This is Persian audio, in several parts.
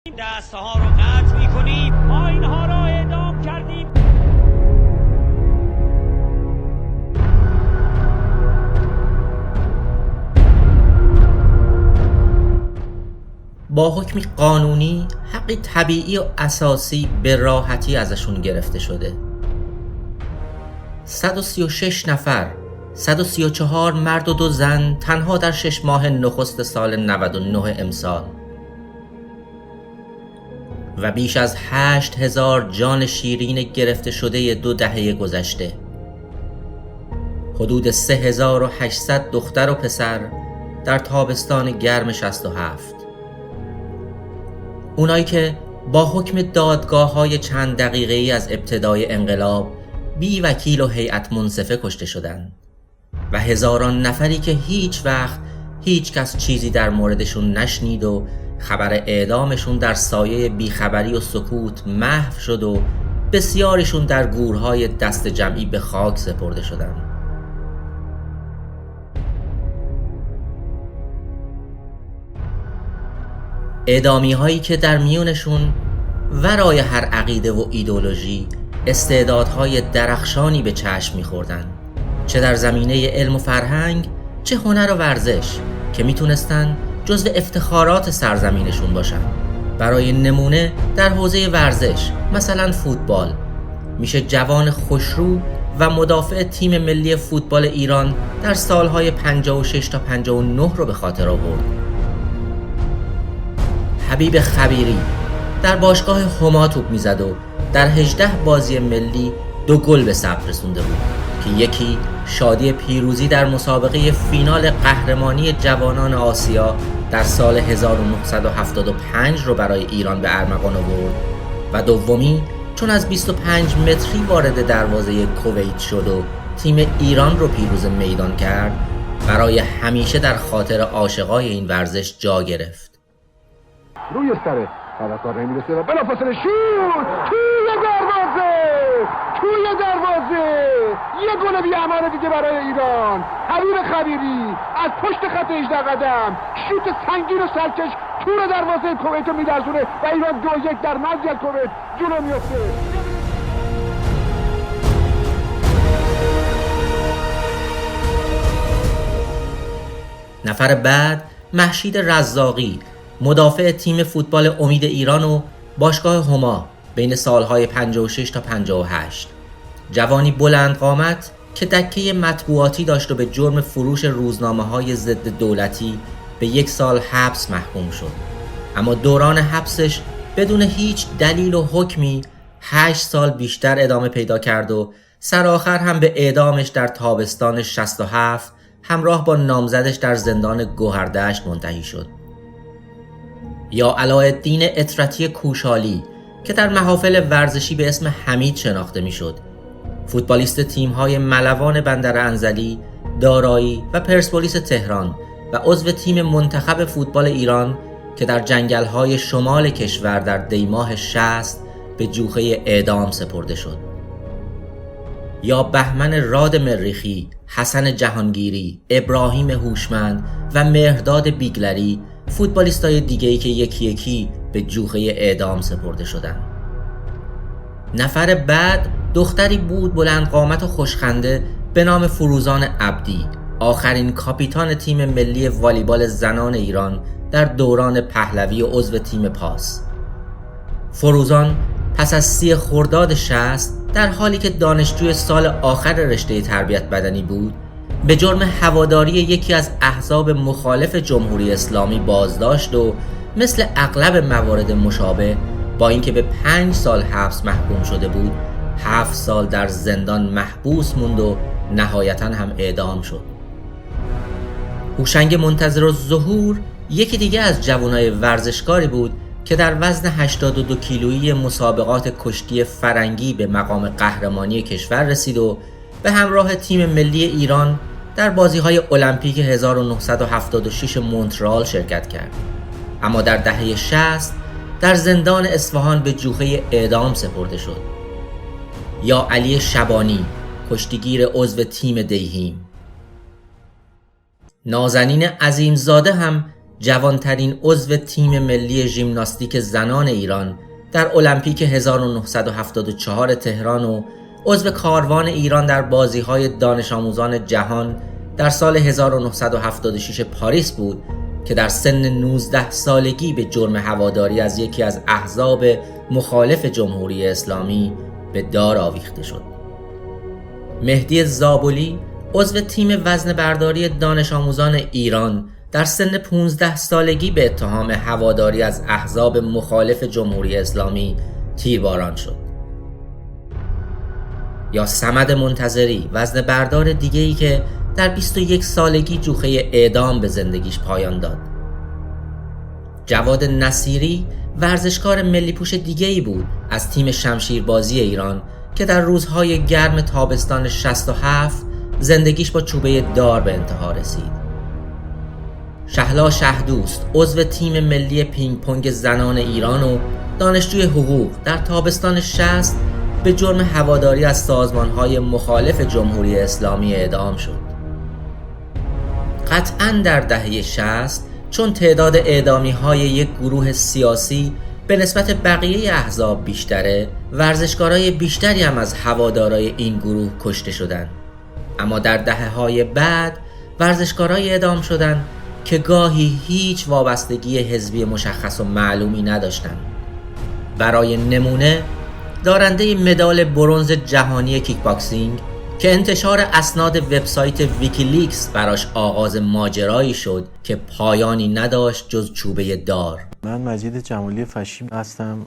دستها رو قطع می‌کنیم، ما اینها را اعدام کردیم. با حکمی قانونی حقی طبیعی و اساسی به راحتی ازشون گرفته شده. 136 نفر، 134 مرد و 2 زن تنها در 6 ماه نخست سال 99 امسال و بیش از 8000 جان شیرین گرفته شده 2 دهه گذشته. حدود 3800 دختر و پسر در تابستان گرم 67. اونایی که با حکم دادگاه‌های چند دقیقه‌ای از ابتدای انقلاب بی وکیل و هیئت منصفه کشته شدند و هزاران نفری که هیچ وقت هیچ کس چیزی در موردشون نشنید و خبر اعدامشون در سایه بیخبری و سکوت محو شد و بسیاریشون در گورهای دست جمعی به خاک سپرده شدند. اعدامی هایی که در میونشون ورای هر عقیده و ایدئولوژی استعدادهای درخشانی به چشم می‌خوردن، چه در زمینه علم و فرهنگ چه هنر و ورزش که میتونستن جزو افتخارات سرزمینشون باشن. برای نمونه در حوزه ورزش مثلا فوتبال میشه جوان خوشرو و مدافع تیم ملی فوتبال ایران در سالهای 56 تا 59 رو به خاطر آورد. حبیب خبیری در باشگاه هما توپ میزد و در 18 بازی ملی 2 گل به ثبت رسونده بود که یکی شادی پیروزی در مسابقه فینال قهرمانی جوانان آسیا در سال 1975 رو برای ایران به ارمغان آورد و دومی چون از 25 متری وارد دروازه کویت شد و تیم ایران رو پیروز میدان کرد، برای همیشه در خاطر عاشقای این ورزش جا گرفت. روی سره طرفدار نمیرسه و بلافاصله شوت توی دروازه یه گل بی‌امان دیگه برای ایران. حبیب خبیری از پشت خط 18 قدم شوت سنگین و سرکش تو دروازه کویت رو می‌درزونه و ایران 2-1 در مرز از کویت جلو میفته. نفر بعد مهشید رزاقی، مدافع تیم فوتبال امید ایران و باشگاه هما بین سالهای 56 تا 58. جوانی بلند قامت که دکه مطبوعاتی داشت و به جرم فروش روزنامه‌های ضد دولتی به 1 سال حبس محکوم شد، اما دوران حبسش بدون هیچ دلیل و حکمی 8 سال بیشتر ادامه پیدا کرد و سرآخر هم به اعدامش در تابستان 67 همراه با نامزدش در زندان گوهردشت منتهی شد. یا علاءالدین اطرتی کوشالی که در محافل ورزشی به اسم حمید شناخته میشد، فوتبالیست تیم‌های ملوان بندر انزلی، دارایی و پرسپولیس تهران و عضو تیم منتخب فوتبال ایران که در جنگل‌های شمال کشور در دیماه 60 به جوخه اعدام سپرده شد. یا بهمن راد مریخی، حسن جهانگیری، ابراهیم هوشمند و مهرداد بیگلری، فوتبالیستای دیگه‌ای که یکی یکی به جوخه اعدام سپرده شدند. نفر بعد دختری بود بلند قامت و خوشخنده به نام فروزان عبدی، آخرین کاپیتان تیم ملی والیبال زنان ایران در دوران پهلوی و عضو تیم پاس. فروزان پس از 30 خرداد 60 در حالی که دانشجوی سال آخر رشته تربیت بدنی بود، به جرم هواداری یکی از احزاب مخالف جمهوری اسلامی بازداشت و مثل اغلب موارد مشابه با اینکه به 5 سال حبس محکوم شده بود، 7 سال در زندان محبوس موند و نهایتاً هم اعدام شد. هوشنگ منتظرالظهور یکی دیگه از جوانای ورزشکاری بود که در وزن 82 کیلویی مسابقات کشتی فرنگی به مقام قهرمانی کشور رسید و به همراه تیم ملی ایران در بازی‌های المپیک 1976 مونترال شرکت کرد، اما در دهه 60 در زندان اصفهان به جوخه اعدام سپرده شد. یا علی شبانی، کشتیگیر عضو تیم دیهیم. نازنین عظیمزاده هم جوانترین عضو تیم ملی ژیمناستیک زنان ایران در المپیک 1974 تهران و عضو کاروان ایران در بازی‌های دانش آموزان جهان در سال 1976 پاریس بود که در سن 19 سالگی به جرم هواداری از یکی از احزاب مخالف جمهوری اسلامی به دار آویخته شد. مهدی زابلی عضو تیم وزنه‌برداری دانش آموزان ایران در سن 15 سالگی به اتهام هواداری از احزاب مخالف جمهوری اسلامی تیرباران شد. یا صمد منتظری وزنه‌بردار دیگه‌ای که در 21 سالگی جوخه اعدام به زندگیش پایان داد. جواد نصیری ورزشکار ملی پوش دیگه‌ای بود از تیم شمشیربازی ایران که در روزهای گرم تابستان 67 زندگیش با چوبه دار به انتها رسید. شهلا شهدوست عضو تیم ملی پینگ پونگ زنان ایران و دانشجوی حقوق در تابستان 60 به جرم هواداری از سازمان‌های مخالف جمهوری اسلامی اعدام شد. قطعاً در دهه 60 چون تعداد اعدامی‌های یک گروه سیاسی به نسبت بقیه احزاب بیشتره، ورزشکارای بیشتری هم از هوادارای این گروه کشته شدند. اما در دهه‌های بعد ورزشکارای اعدام شدند که گاهی هیچ وابستگی حزبی مشخص و معلومی نداشتند. برای نمونه دارنده مدال برنز جهانی کیک باکسینگ که انتشار اسناد وبسایت ویکیلیکس براش آغاز ماجرایی شد که پایانی نداشت جز چوبه دار. من مجید جمالی فشیم هستم.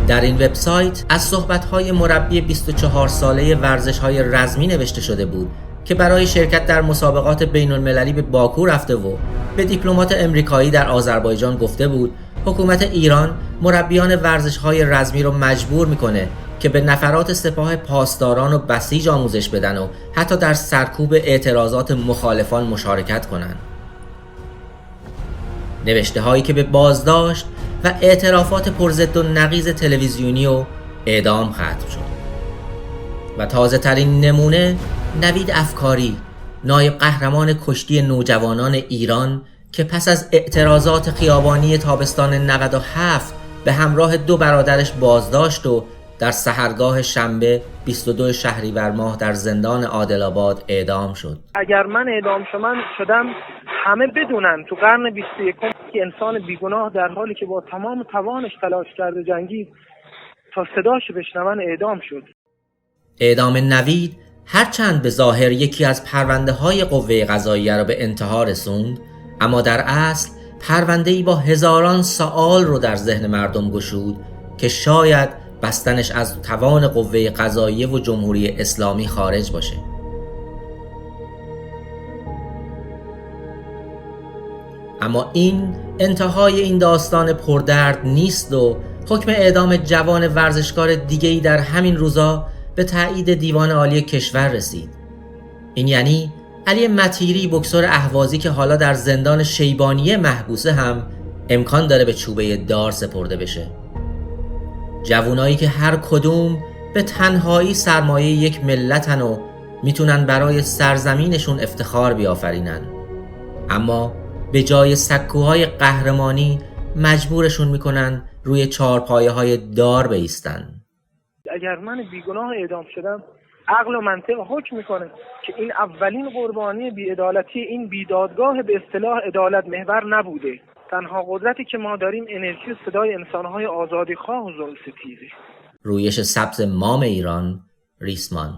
در این وبسایت از صحبت‌های مربی 24 ساله ورزش‌های رزمی نوشته شده بود که برای شرکت در مسابقات بین‌المللی به باکو رفته و به دیپلمات امریکایی در آذربایجان گفته بود حکومت ایران مربیان ورزش‌های رزمی رو مجبور می‌کنه که به نفرات سپاه پاسداران و بسیج آموزش بدن و حتی در سرکوب اعتراضات مخالفان مشارکت کنند. نوشته‌هایی که به بازداشت و اعترافات پرضد و نقیض تلویزیونی و اعدام ختم شد. و تازه ترین نمونه نوید افکاری، نایب قهرمان کشتی نوجوانان ایران که پس از اعتراضات خیابانی تابستان 97 به همراه 2 برادرش بازداشت و در سحرگاه شنبه 22 شهریور ماه در زندان عادل‌آباد اعدام شد. اگر من اعدام شدم همه بدونن تو قرن 21 که انسان بیگناه در حالی که با تمام توانش تلاش کرده جنگید تا صداش بشنون اعدام شد. اعدام نوید هرچند به ظاهر یکی از پرونده‌های قوه قضاییه را به انتها رسوند، اما در اصل پرونده‌ای با هزاران سوال رو در ذهن مردم گشود که شاید بستنش از توان قوه قضاییه و جمهوری اسلامی خارج باشه. اما این انتهای این داستان پردرد نیست و حکم اعدام جوان ورزشکار دیگه‌ای در همین روزا به تایید دیوان عالی کشور رسید. این یعنی علی مطیری بوکسور اهوازی که حالا در زندان شیبانیه محبوسه هم امکان داره به چوبه دار سپرده بشه. جوانایی که هر کدوم به تنهایی سرمایه یک ملتن و میتونن برای سرزمینشون افتخار بیافرینن، اما به جای سکوهای قهرمانی مجبورشون میکنن روی چارپایه‌های دار بایستن. اگر من بیگناه اعدام شدم عقل و منطق حکم میکنه که این اولین قربانی بی‌عدالتی این بیدادگاه به اصطلاح عدالت محور نبوده. تنها قدرتی که ما داریم انرژی و صدای انسان‌های آزادیخواه و ظلم‌ستیزه. رویش سبز مام ایران، ریسمان.